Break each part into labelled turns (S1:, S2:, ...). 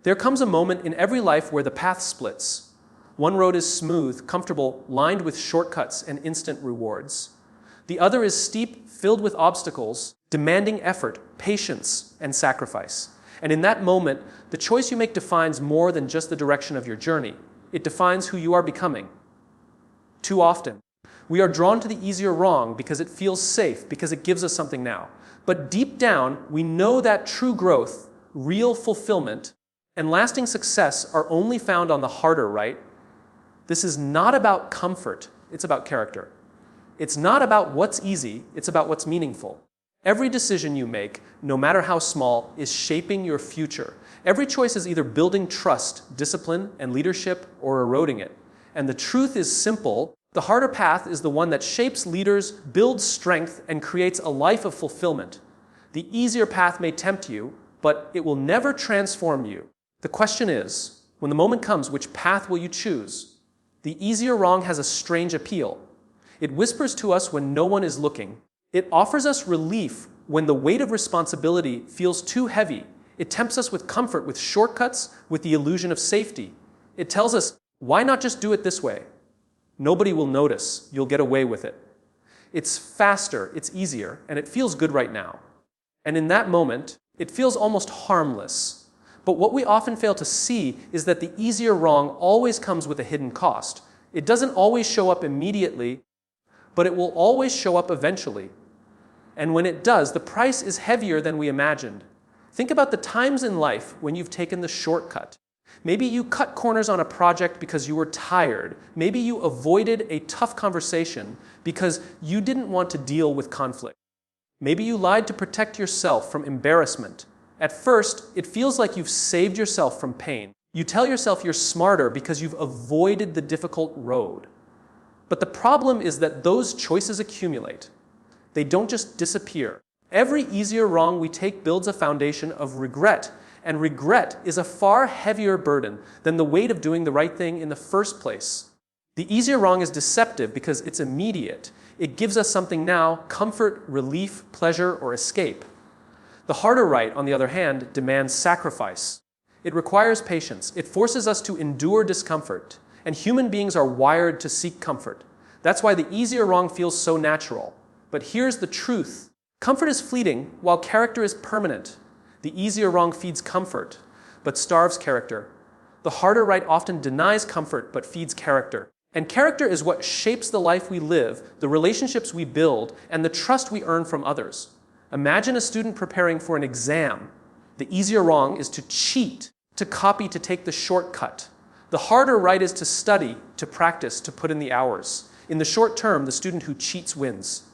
S1: There comes a moment in every life where the path splits. One road is smooth, comfortable, lined with shortcuts and instant rewards. The other is steep, filled with obstacles, demanding effort, patience, and sacrifice. And in that moment, the choice you make defines more than just the direction of your journey. It defines who you are becoming. Too often, we are drawn to the easier wrong because it feels safe, because it gives us something now. But deep down, we know that true growth, real fulfillment, and lasting success are only found on the harder right. This is not about comfort, it's about character. It's not about what's easy, it's about what's meaningful. Every decision you make, no matter how small, is shaping your future. Every choice is either building trust, discipline, and leadership, or eroding it. And the truth is simple. The harder path is the one that shapes leaders, builds strength, and creates a life of fulfillment. The easier path may tempt you, but it will never transform you. The question is, when the moment comes, which path will you choose? The easier wrong has a strange appeal. It whispers to us when no one is looking. It offers us relief when the weight of responsibility feels too heavy. It tempts us with comfort, with shortcuts, with the illusion of safety. It tells us, why not just do it this way? Nobody will notice. You'll get away with it. It's faster, it's easier, and it feels good right now. And in that moment, it feels almost harmless. But what we often fail to see is that the easier wrong always comes with a hidden cost. It doesn't always show up immediately, but it will always show up eventually. And when it does, the price is heavier than we imagined. Think about the times in life when you've taken the shortcut. Maybe you cut corners on a project because you were tired. Maybe you avoided a tough conversation because you didn't want to deal with conflict. Maybe you lied to protect yourself from embarrassment. At first, it feels like you've saved yourself from pain. You tell yourself you're smarter because you've avoided the difficult road. But the problem is that those choices accumulate. They don't just disappear. Every easier wrong we take builds a foundation of regret, and regret is a far heavier burden than the weight of doing the right thing in the first place. The easier wrong is deceptive because it's immediate. It gives us something now: comfort, relief, pleasure, or escape. The harder right, on the other hand, demands sacrifice. It requires patience. It forces us to endure discomfort. And human beings are wired to seek comfort. That's why the easier wrong feels so natural. But here's the truth. Comfort is fleeting, while character is permanent. The easier wrong feeds comfort, but starves character. The harder right often denies comfort, but feeds character. And character is what shapes the life we live, the relationships we build, and the trust we earn from others. Imagine a student preparing for an exam. The easier wrong is to cheat, to copy, to take the shortcut. The harder right is to study, to practice, to put in the hours. In the short term, the student who cheats wins.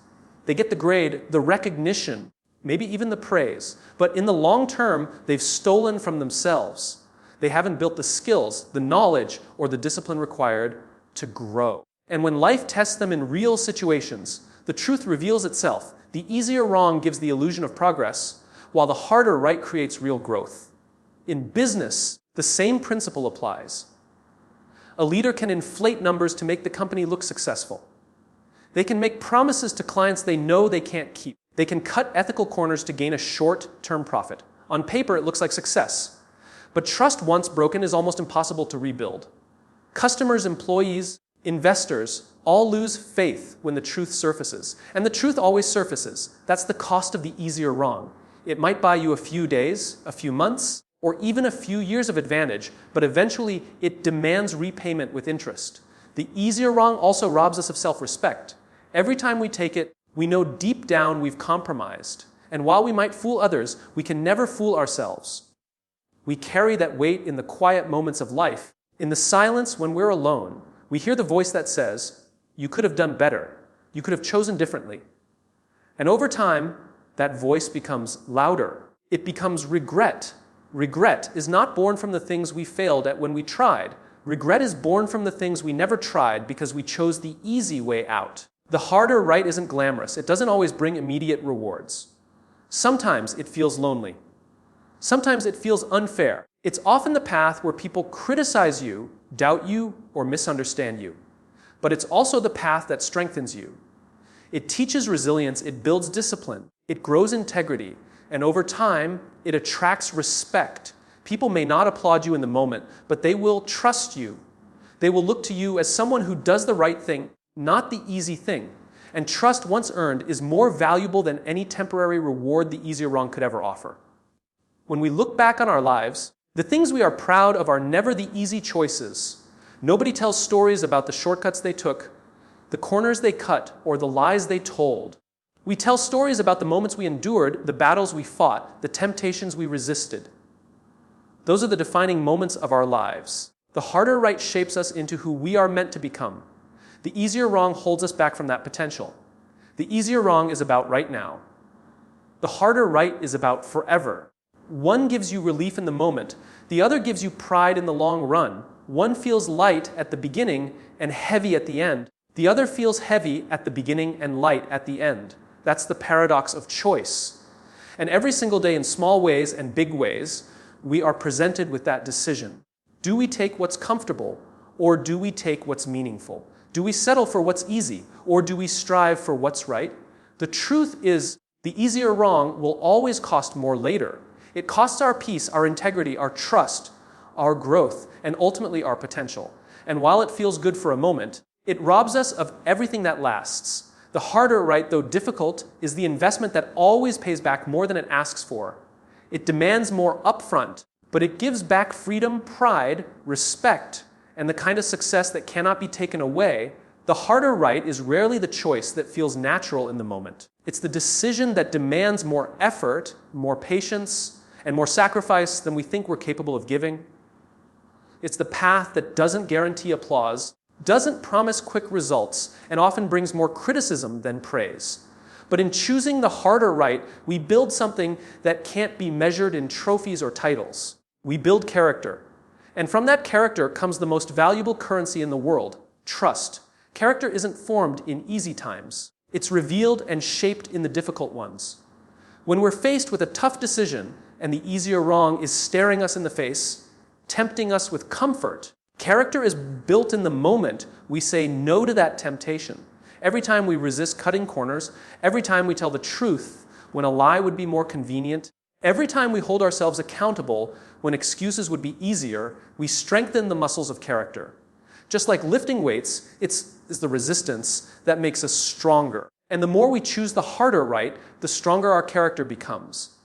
S1: They get the grade, the recognition, maybe even the praise. But in the long term, they've stolen from themselves. They haven't built the skills, the knowledge, or the discipline required to grow. And when life tests them in real situations, the truth reveals itself. The easier wrong gives the illusion of progress, while the harder right creates real growth. In business, the same principle applies. A leader can inflate numbers to make the company look successful. They can make promises to clients they know they can't keep. They can cut ethical corners to gain a short-term profit. On paper, it looks like success. But trust once broken is almost impossible to rebuild. Customers, employees, investors all lose faith when the truth surfaces. And the truth always surfaces. That's the cost of the easier wrong. It might buy you a few days, a few months, or even a few years of advantage, but eventually it demands repayment with interest. The easier wrong also robs us of self-respect. Every time we take it, we know deep down we've compromised. And while we might fool others, we can never fool ourselves. We carry that weight in the quiet moments of life. In the silence when we're alone, we hear the voice that says, "You could have done better. You could have chosen differently." And over time, that voice becomes louder. It becomes regret. Regret is not born from the things we failed at when we tried. Regret is born from the things we never tried because we chose the easy way out. The harder right isn't glamorous. It doesn't always bring immediate rewards. Sometimes it feels lonely. Sometimes it feels unfair. It's often the path where people criticize you, doubt you, or misunderstand you. But it's also the path that strengthens you. It teaches resilience, it builds discipline, it grows integrity, and over time, it attracts respect. People may not applaud you in the moment, but they will trust you. They will look to you as someone who does the right thing, not the easy thing. And trust, once earned, is more valuable than any temporary reward the easy or wrong could ever offer. When we look back on our lives, the things we are proud of are never the easy choices. Nobody tells stories about the shortcuts they took, the corners they cut, or the lies they told. We tell stories about the moments we endured, the battles we fought, the temptations we resisted. Those are the defining moments of our lives. The harder right shapes us into who we are meant to become. The easier wrong holds us back from that potential. The easier wrong is about right now. The harder right is about forever. One gives you relief in the moment. The other gives you pride in the long run. One feels light at the beginning and heavy at the end. The other feels heavy at the beginning and light at the end. That's the paradox of choice. And every single day, in small ways and big ways, we are presented with that decision. Do we take what's comfortable, or do we take what's meaningful? Do we settle for what's easy, or do we strive for what's right? The truth is, the easier wrong will always cost more later. It costs our peace, our integrity, our trust, our growth, and ultimately our potential. And while it feels good for a moment, it robs us of everything that lasts. The harder right, though difficult, is the investment that always pays back more than it asks for. It demands more upfront, but it gives back freedom, pride, respect, and the kind of success that cannot be taken away. The harder right is rarely the choice that feels natural in the moment. It's the decision that demands more effort, more patience, and more sacrifice than we think we're capable of giving. It's the path that doesn't guarantee applause, doesn't promise quick results, and often brings more criticism than praise. But in choosing the harder right, we build something that can't be measured in trophies or titles. We build character. And from that character comes the most valuable currency in the world, trust. Character isn't formed in easy times. It's revealed and shaped in the difficult ones. When we're faced with a tough decision and the easier wrong is staring us in the face, tempting us with comfort, character is built in the moment we say no to that temptation. Every time we resist cutting corners, every time we tell the truth when a lie would be more convenient, every time we hold ourselves accountable when excuses would be easier, we strengthen the muscles of character. Just like lifting weights, it's the resistance that makes us stronger. And the more we choose the harder right, the stronger our character becomes.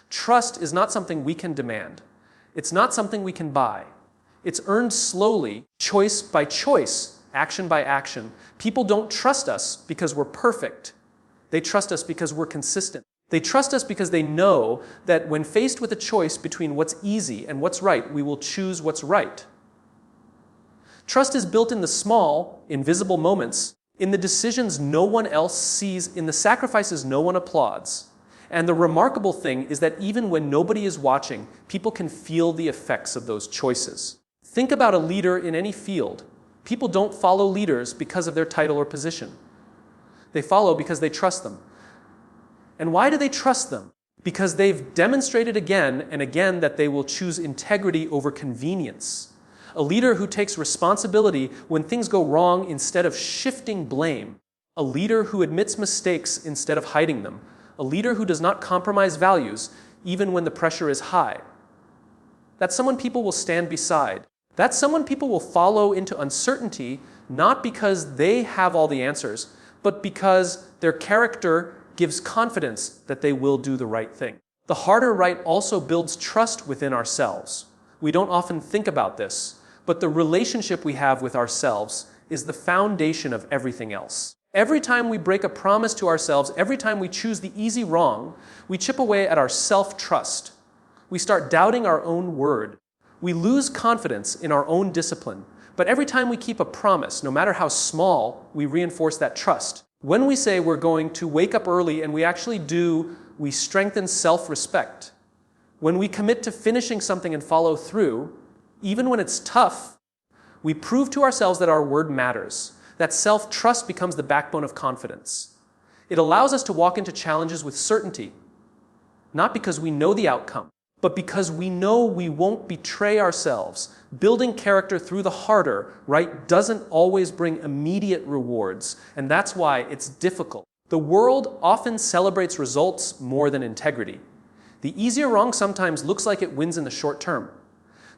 S1: Trust is not something we can demand. It's not something we can buy. It's earned slowly, choice by choice, action by action. People don't trust us because we're perfect. They trust us because we're consistent. They trust us because they know that when faced with a choice between what's easy and what's right, we will choose what's right. Trust is built in the small, invisible moments, in the decisions no one else sees, in the sacrifices no one applauds. And the remarkable thing is that even when nobody is watching, people can feel the effects of those choices. Think about a leader in any field. People don't follow leaders because of their title or position. They follow because they trust them. And why do they trust them? Because they've demonstrated again and again that they will choose integrity over convenience. A leader who takes responsibility when things go wrong instead of shifting blame. A leader who admits mistakes instead of hiding them. A leader who does not compromise values even when the pressure is high. That's someone people will stand beside. That's someone people will follow into uncertainty, not because they have all the answers, but because their character gives confidence that they will do the right thing. The harder right also builds trust within ourselves. We don't often think about this, but the relationship we have with ourselves is the foundation of everything else. Every time we break a promise to ourselves, every time we choose the easy wrong, we chip away at our self-trust. We start doubting our own word. We lose confidence in our own discipline. But every time we keep a promise, no matter how small, we reinforce that trust. When we say we're going to wake up early and we actually do, we strengthen self-respect. When we commit to finishing something and follow through, even when it's tough, we prove to ourselves that our word matters. That self-trust becomes the backbone of confidence. It allows us to walk into challenges with certainty, not because we know the outcome, but because we know we won't betray ourselves. Building character through the harder right doesn't always bring immediate rewards, and that's why it's difficult. The world often celebrates results more than integrity. The easier wrong sometimes looks like it wins in the short term,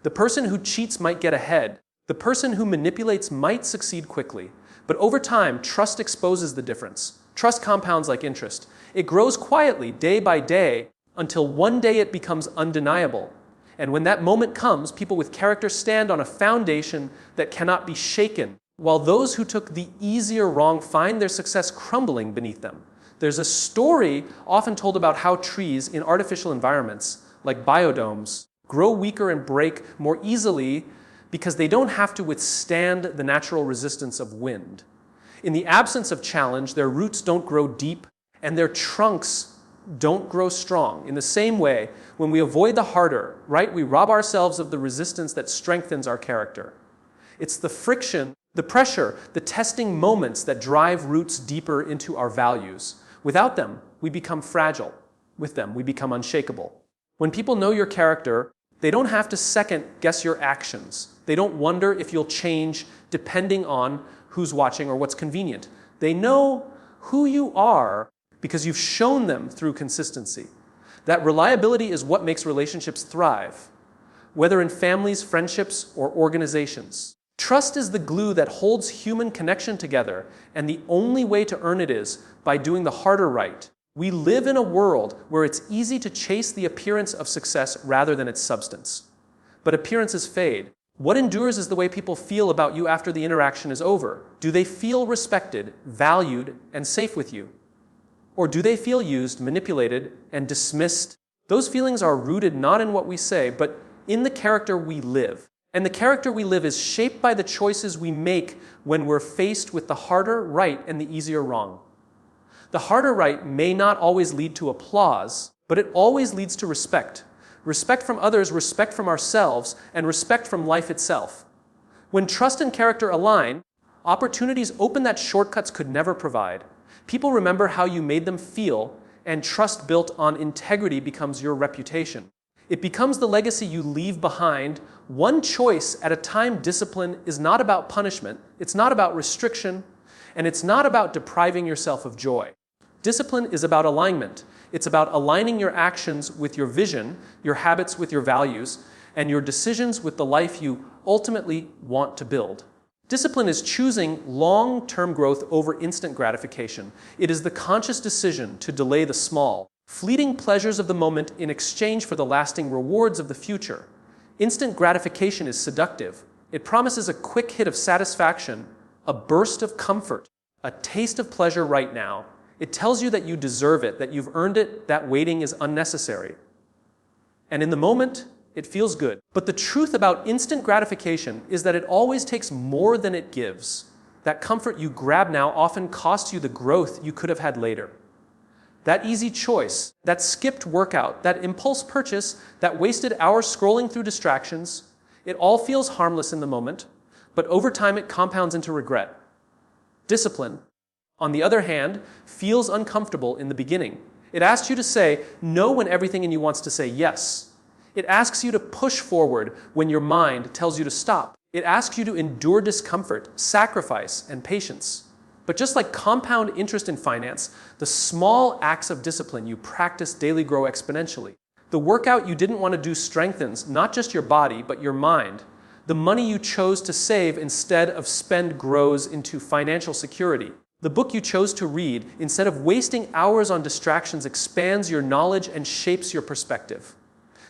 S1: The person who cheats might get ahead. The person who manipulates might succeed quickly. But over time, trust exposes the difference. Trust compounds like interest. It grows quietly, day by day, until one day it becomes undeniable. And when that moment comes, people with character stand on a foundation that cannot be shaken, while those who took the easier wrong find their success crumbling beneath them. There's a story often told about how trees in artificial environments, like biodomes, grow weaker and break more easily because they don't have to withstand the natural resistance of wind. In the absence of challenge, their roots don't grow deep and their trunks don't grow strong. In the same way, when we avoid the harder, right, we rob ourselves of the resistance that strengthens our character. It's the friction, the pressure, the testing moments that drive roots deeper into our values. Without them, we become fragile. With them, we become unshakable. When people know your character, they don't have to second guess your actions. They don't wonder if you'll change depending on who's watching or what's convenient. They know who you are because you've shown them through consistency. That reliability is what makes relationships thrive, whether in families, friendships, or organizations. Trust is the glue that holds human connection together, and the only way to earn it is by doing the harder right. We live in a world where it's easy to chase the appearance of success rather than its substance. But appearances fade. What endures is the way people feel about you after the interaction is over. Do they feel respected, valued, and safe with you? Or do they feel used, manipulated, and dismissed? Those feelings are rooted not in what we say, but in the character we live. And the character we live is shaped by the choices we make when we're faced with the harder right and the easier wrong. The harder right may not always lead to applause, but it always leads to respect. Respect from others, respect from ourselves, and respect from life itself. When trust and character align, opportunities open that shortcuts could never provide. People remember how you made them feel, and trust built on integrity becomes your reputation. It becomes the legacy you leave behind. One choice at a time. Discipline is not about punishment, it's not about restriction, and it's not about depriving yourself of joy. Discipline is about alignment. It's about aligning your actions with your vision, your habits with your values, and your decisions with the life you ultimately want to build. Discipline is choosing long-term growth over instant gratification. It is the conscious decision to delay the small, fleeting pleasures of the moment in exchange for the lasting rewards of the future. Instant gratification is seductive. It promises a quick hit of satisfaction, a burst of comfort, a taste of pleasure right now. It tells you that you deserve it, that you've earned it, that waiting is unnecessary. And in the moment, it feels good. But the truth about instant gratification is that it always takes more than it gives. That comfort you grab now often costs you the growth you could have had later. That easy choice, that skipped workout, that impulse purchase, that wasted hours scrolling through distractions, it all feels harmless in the moment, but over time it compounds into regret. Discipline, on the other hand, feels uncomfortable in the beginning. It asks you to say no when everything in you wants to say yes. It asks you to push forward when your mind tells you to stop. It asks you to endure discomfort, sacrifice, and patience. But just like compound interest in finance, the small acts of discipline you practice daily grow exponentially. The workout you didn't want to do strengthens not just your body, but your mind. The money you chose to save instead of spend grows into financial security. The book you chose to read, instead of wasting hours on distractions, expands your knowledge and shapes your perspective.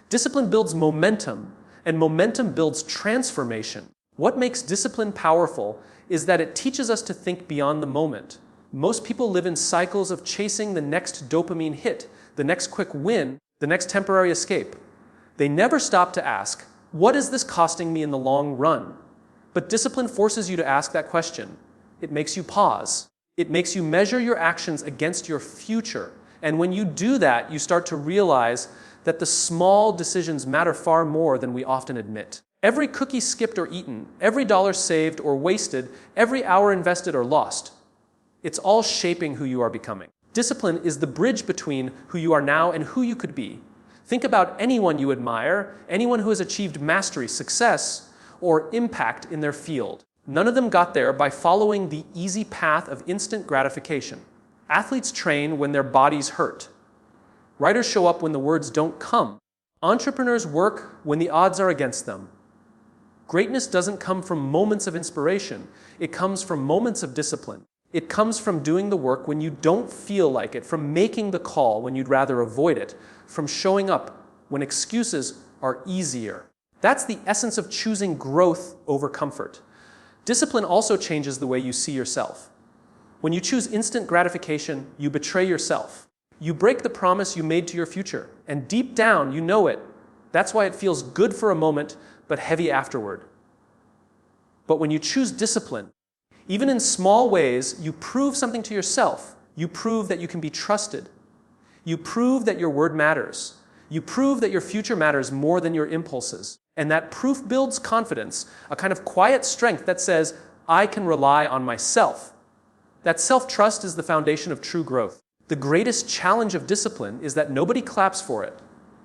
S1: Discipline builds momentum, and momentum builds transformation. What makes discipline powerful is that it teaches us to think beyond the moment. Most people live in cycles of chasing the next dopamine hit, the next quick win, the next temporary escape. They never stop to ask, what is this costing me in the long run? But discipline forces you to ask that question. It makes you pause. It makes you measure your actions against your future. And when you do that, you start to realize that the small decisions matter far more than we often admit. Every cookie skipped or eaten, every dollar saved or wasted, every hour invested or lost, it's all shaping who you are becoming. Discipline is the bridge between who you are now and who you could be. Think about anyone you admire, anyone who has achieved mastery, success, or impact in their field. None of them got there by following the easy path of instant gratification. Athletes train when their bodies hurt. Writers show up when the words don't come. Entrepreneurs work when the odds are against them. Greatness doesn't come from moments of inspiration. It comes from moments of discipline. It comes from doing the work when you don't feel like it, from making the call when you'd rather avoid it, from showing up when excuses are easier. That's the essence of choosing growth over comfort. Discipline also changes the way you see yourself. When you choose instant gratification, you betray yourself. You break the promise you made to your future, and deep down, you know it. That's why it feels good for a moment, but heavy afterward. But when you choose discipline, even in small ways, you prove something to yourself. You prove that you can be trusted. You prove that your word matters. You prove that your future matters more than your impulses. And that proof builds confidence, a kind of quiet strength that says, I can rely on myself. That self-trust is the foundation of true growth. The greatest challenge of discipline is that nobody claps for it.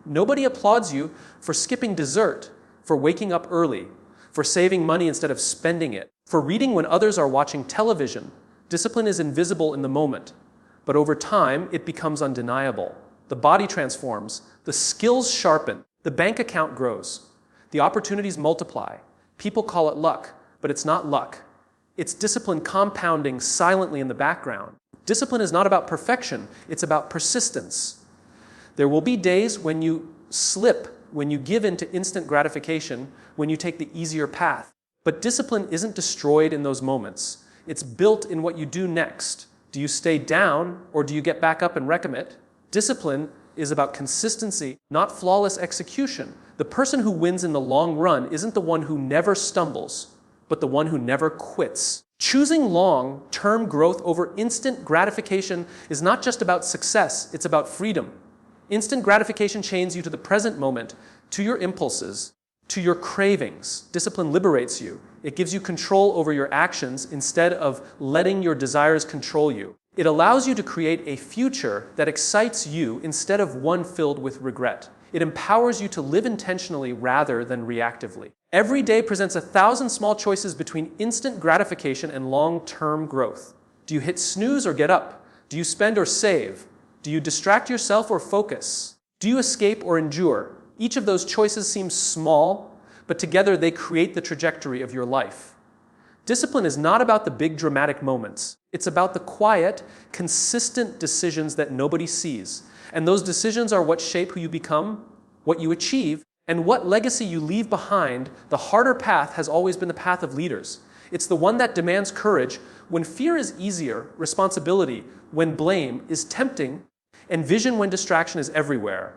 S1: Nobody applauds you for skipping dessert, for waking up early, for saving money instead of spending it, for reading when others are watching television. Discipline is invisible in the moment, but over time it becomes undeniable. The body transforms, the skills sharpen, the bank account grows, the opportunities multiply. People call it luck, but it's not luck. It's discipline compounding silently in the background. Discipline is not about perfection, it's about persistence. There will be days when you slip, when you give in to instant gratification, when you take the easier path. But discipline isn't destroyed in those moments. It's built in what you do next. Do you stay down, or do you get back up and recommit? Discipline is about consistency, not flawless execution. The person who wins in the long run isn't the one who never stumbles, but the one who never quits. Choosing long-term growth over instant gratification is not just about success, it's about freedom. Instant gratification chains you to the present moment, to your impulses, to your cravings. Discipline liberates you. It gives you control over your actions instead of letting your desires control you. It allows you to create a future that excites you instead of one filled with regret. It empowers you to live intentionally rather than reactively. Every day presents 1,000 small choices between instant gratification and long-term growth. Do you hit snooze or get up? Do you spend or save? Do you distract yourself or focus? Do you escape or endure? Each of those choices seems small, but together they create the trajectory of your life. Discipline is not about the big dramatic moments. It's about the quiet, consistent decisions that nobody sees. And those decisions are what shape who you become, what you achieve, and what legacy you leave behind. The harder path has always been the path of leaders. It's the one that demands courage when fear is easier, responsibility when blame is tempting, and vision when distraction is everywhere.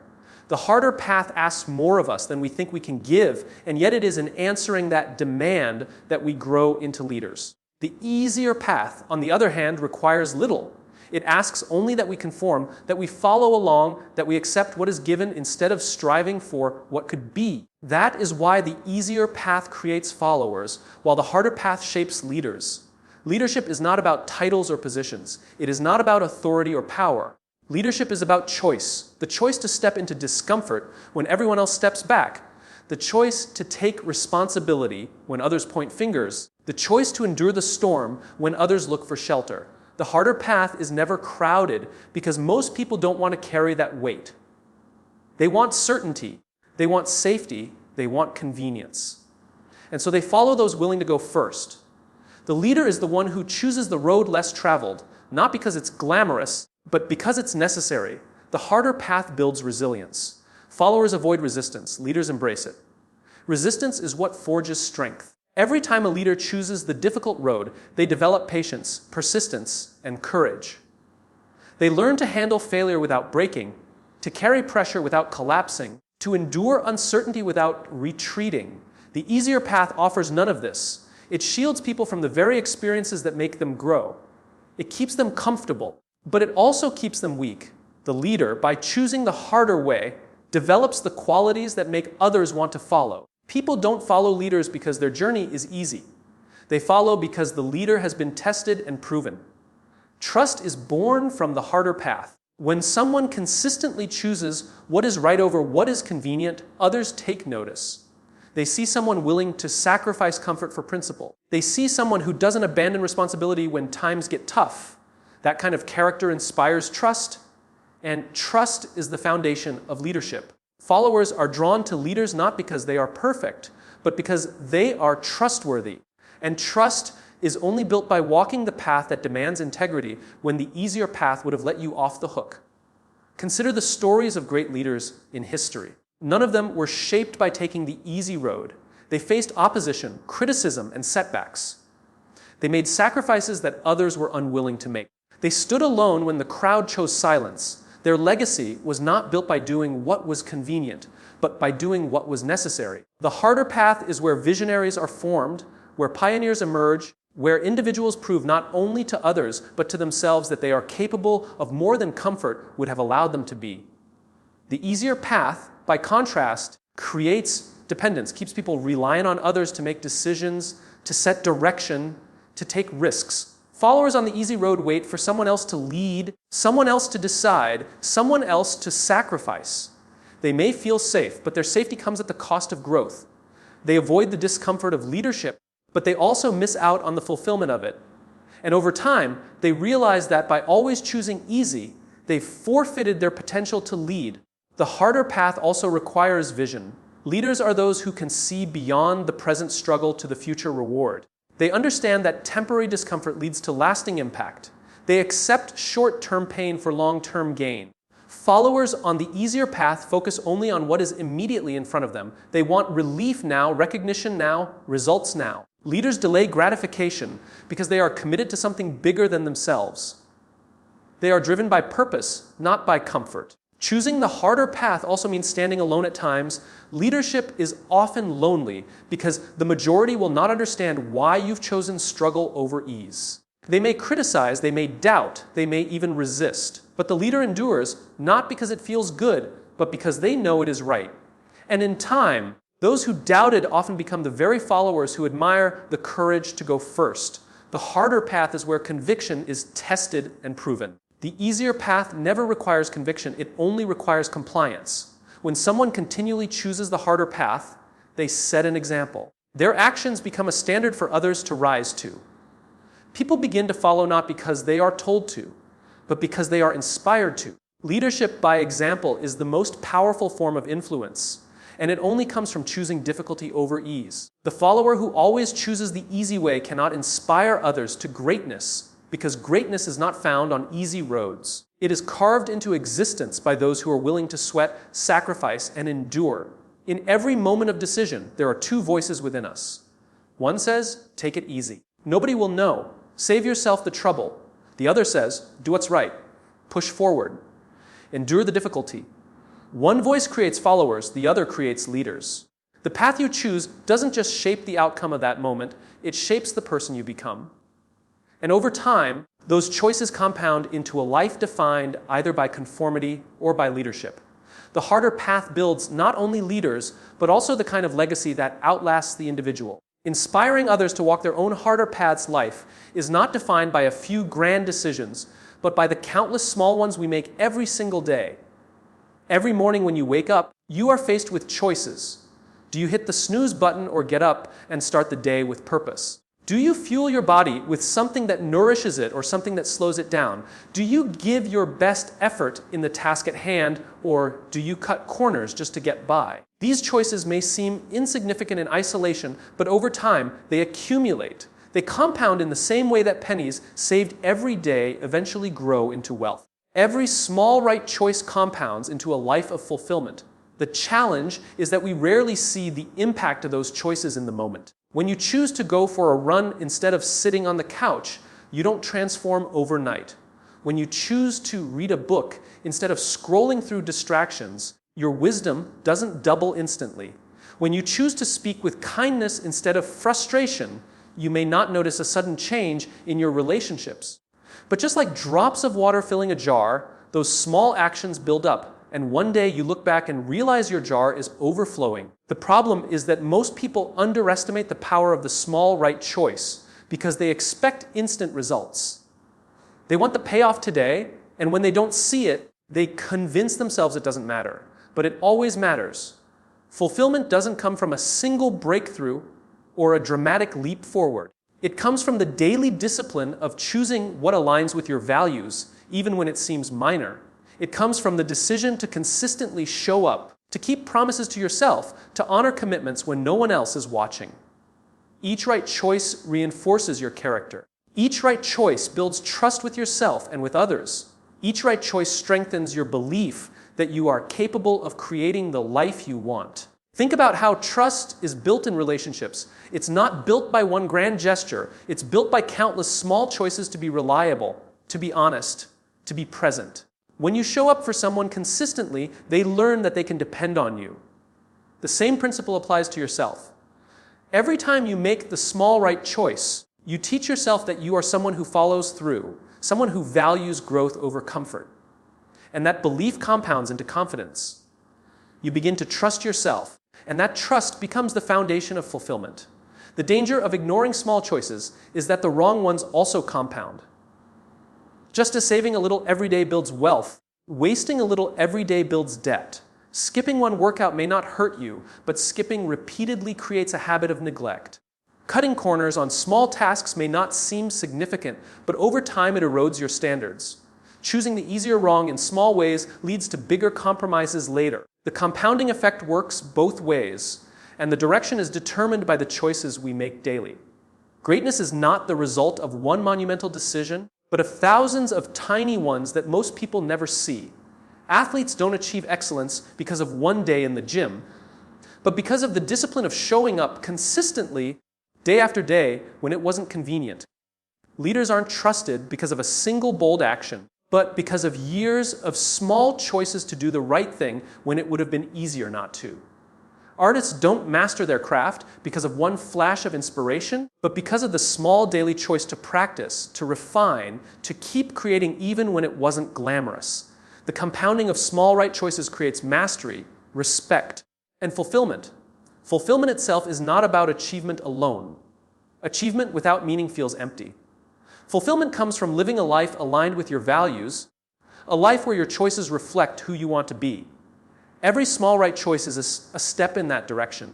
S1: The harder path asks more of us than we think we can give, and yet it is in answering that demand that we grow into leaders. The easier path, on the other hand, requires little. It asks only that we conform, that we follow along, that we accept what is given instead of striving for what could be. That is why the easier path creates followers, while the harder path shapes leaders. Leadership is not about titles or positions. It is not about authority or power. Leadership is about choice, the choice to step into discomfort when everyone else steps back, the choice to take responsibility when others point fingers, the choice to endure the storm when others look for shelter. The harder path is never crowded because most people don't want to carry that weight. They want certainty, they want safety, they want convenience. And so they follow those willing to go first. The leader is the one who chooses the road less traveled, not because it's glamorous, but because it's necessary. The harder path builds resilience. Followers avoid resistance. Leaders embrace it. Resistance is what forges strength. Every time a leader chooses the difficult road, they develop patience, persistence, and courage. They learn to handle failure without breaking, to carry pressure without collapsing, to endure uncertainty without retreating. The easier path offers none of this. It shields people from the very experiences that make them grow. It keeps them comfortable. But it also keeps them weak. The leader, by choosing the harder way, develops the qualities that make others want to follow. People don't follow leaders because their journey is easy. They follow because the leader has been tested and proven. Trust is born from the harder path. When someone consistently chooses what is right over what is convenient, others take notice. They see someone willing to sacrifice comfort for principle. They see someone who doesn't abandon responsibility when times get tough. That kind of character inspires trust, and trust is the foundation of leadership. Followers are drawn to leaders not because they are perfect, but because they are trustworthy. And trust is only built by walking the path that demands integrity when the easier path would have let you off the hook. Consider the stories of great leaders in history. None of them were shaped by taking the easy road. They faced opposition, criticism, and setbacks. They made sacrifices that others were unwilling to make. They stood alone when the crowd chose silence. Their legacy was not built by doing what was convenient, but by doing what was necessary. The harder path is where visionaries are formed, where pioneers emerge, where individuals prove not only to others, but to themselves that they are capable of more than comfort would have allowed them to be. The easier path, by contrast, creates dependence, keeps people reliant on others to make decisions, to set direction, to take risks. Followers on the easy road wait for someone else to lead, someone else to decide, someone else to sacrifice. They may feel safe, but their safety comes at the cost of growth. They avoid the discomfort of leadership, but they also miss out on the fulfillment of it. And over time, they realize that by always choosing easy, they've forfeited their potential to lead. The harder path also requires vision. Leaders are those who can see beyond the present struggle to the future reward. They understand that temporary discomfort leads to lasting impact. They accept short-term pain for long-term gain. Followers on the easier path focus only on what is immediately in front of them. They want relief now, recognition now, results now. Leaders delay gratification because they are committed to something bigger than themselves. They are driven by purpose, not by comfort. Choosing the harder path also means standing alone at times. Leadership is often lonely because the majority will not understand why you've chosen struggle over ease. They may criticize, they may doubt, they may even resist. But the leader endures not because it feels good, but because they know it is right. And in time, those who doubted often become the very followers who admire the courage to go first. The harder path is where conviction is tested and proven. The easier path never requires conviction, it only requires compliance. When someone continually chooses the harder path, they set an example. Their actions become a standard for others to rise to. People begin to follow not because they are told to, but because they are inspired to. Leadership by example is the most powerful form of influence, and it only comes from choosing difficulty over ease. The follower who always chooses the easy way cannot inspire others to greatness, because greatness is not found on easy roads. It is carved into existence by those who are willing to sweat, sacrifice, and endure. In every moment of decision, there are two voices within us. One says, take it easy. Nobody will know. Save yourself the trouble. The other says, do what's right. Push forward. Endure the difficulty. One voice creates followers, the other creates leaders. The path you choose doesn't just shape the outcome of that moment, it shapes the person you become. And over time, those choices compound into a life defined either by conformity or by leadership. The harder path builds not only leaders, but also the kind of legacy that outlasts the individual. Inspiring others to walk their own harder path's life is not defined by a few grand decisions, but by the countless small ones we make every single day. Every morning when you wake up, you are faced with choices. Do you hit the snooze button or get up and start the day with purpose? Do you fuel your body with something that nourishes it or something that slows it down? Do you give your best effort in the task at hand, or do you cut corners just to get by? These choices may seem insignificant in isolation, but over time, they accumulate. They compound in the same way that pennies saved every day eventually grow into wealth. Every small right choice compounds into a life of fulfillment. The challenge is that we rarely see the impact of those choices in the moment. When you choose to go for a run instead of sitting on the couch, you don't transform overnight. When you choose to read a book instead of scrolling through distractions, your wisdom doesn't double instantly. When you choose to speak with kindness instead of frustration, you may not notice a sudden change in your relationships. But just like drops of water filling a jar, those small actions build up. And one day you look back and realize your jar is overflowing. The problem is that most people underestimate the power of the small right choice because they expect instant results. They want the payoff today, and when they don't see it, they convince themselves it doesn't matter. But it always matters. Fulfillment doesn't come from a single breakthrough or a dramatic leap forward. It comes from the daily discipline of choosing what aligns with your values, even when it seems minor. It comes from the decision to consistently show up, to keep promises to yourself, to honor commitments when no one else is watching. Each right choice reinforces your character. Each right choice builds trust with yourself and with others. Each right choice strengthens your belief that you are capable of creating the life you want. Think about how trust is built in relationships. It's not built by one grand gesture. It's built by countless small choices to be reliable, to be honest, to be present. When you show up for someone consistently, they learn that they can depend on you. The same principle applies to yourself. Every time you make the small right choice, you teach yourself that you are someone who follows through, someone who values growth over comfort. And that belief compounds into confidence. You begin to trust yourself, and that trust becomes the foundation of fulfillment. The danger of ignoring small choices is that the wrong ones also compound. Just as saving a little every day builds wealth, wasting a little every day builds debt. Skipping one workout may not hurt you, but skipping repeatedly creates a habit of neglect. Cutting corners on small tasks may not seem significant, but over time it erodes your standards. Choosing the easier wrong in small ways leads to bigger compromises later. The compounding effect works both ways, and the direction is determined by the choices we make daily. Greatness is not the result of one monumental decision, but of thousands of tiny ones that most people never see. Athletes don't achieve excellence because of one day in the gym, but because of the discipline of showing up consistently day after day when it wasn't convenient. Leaders aren't trusted because of a single bold action, but because of years of small choices to do the right thing when it would have been easier not to. Artists don't master their craft because of one flash of inspiration, but because of the small daily choice to practice, to refine, to keep creating even when it wasn't glamorous. The compounding of small right choices creates mastery, respect, and fulfillment. Fulfillment itself is not about achievement alone. Achievement without meaning feels empty. Fulfillment comes from living a life aligned with your values, a life where your choices reflect who you want to be. Every small right choice is a step in that direction.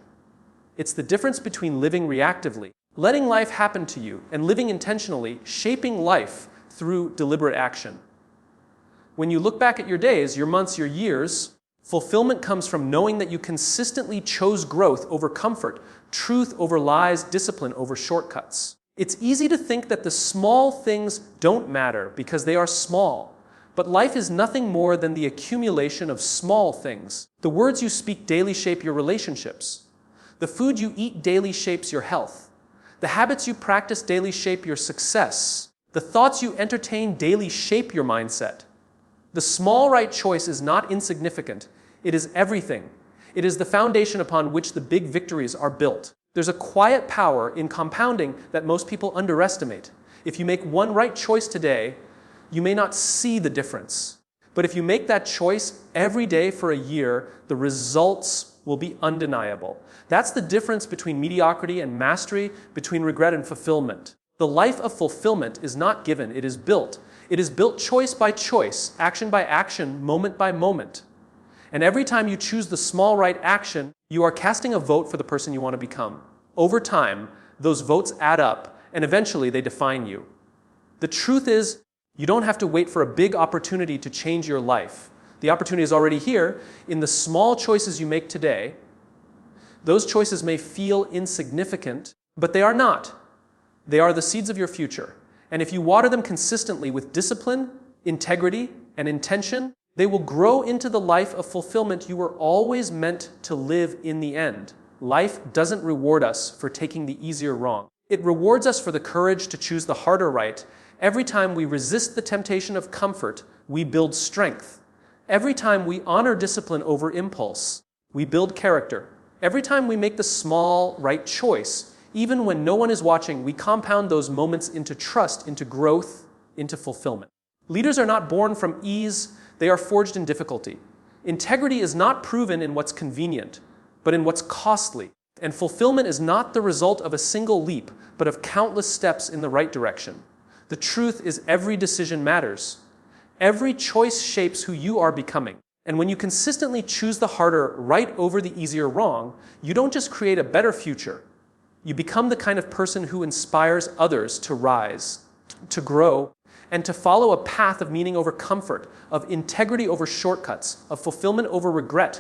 S1: It's the difference between living reactively, letting life happen to you, and living intentionally, shaping life through deliberate action. When you look back at your days, your months, your years, fulfillment comes from knowing that you consistently chose growth over comfort, truth over lies, discipline over shortcuts. It's easy to think that the small things don't matter because they are small. But life is nothing more than the accumulation of small things. The words you speak daily shape your relationships. The food you eat daily shapes your health. The habits you practice daily shape your success. The thoughts you entertain daily shape your mindset. The small right choice is not insignificant. It is everything. It is the foundation upon which the big victories are built. There's a quiet power in compounding that most people underestimate. If you make one right choice today, you may not see the difference. But if you make that choice every day for a year, the results will be undeniable. That's the difference between mediocrity and mastery, between regret and fulfillment. The life of fulfillment is not given, it is built. It is built choice by choice, action by action, moment by moment. And every time you choose the small right action, you are casting a vote for the person you want to become. Over time, those votes add up, and eventually they define you. The truth is, you don't have to wait for a big opportunity to change your life. The opportunity is already here in the small choices you make today. Those choices may feel insignificant, but they are not. They are the seeds of your future. And if you water them consistently with discipline, integrity, and intention, they will grow into the life of fulfillment you were always meant to live in the end. Life doesn't reward us for taking the easier wrong. It rewards us for the courage to choose the harder right. Every time we resist the temptation of comfort, we build strength. Every time we honor discipline over impulse, we build character. Every time we make the small right choice, even when no one is watching, we compound those moments into trust, into growth, into fulfillment. Leaders are not born from ease, they are forged in difficulty. Integrity is not proven in what's convenient, but in what's costly. And fulfillment is not the result of a single leap, but of countless steps in the right direction. The truth is every decision matters. Every choice shapes who you are becoming. And when you consistently choose the harder right over the easier wrong, you don't just create a better future. You become the kind of person who inspires others to rise, to grow, and to follow a path of meaning over comfort, of integrity over shortcuts, of fulfillment over regret,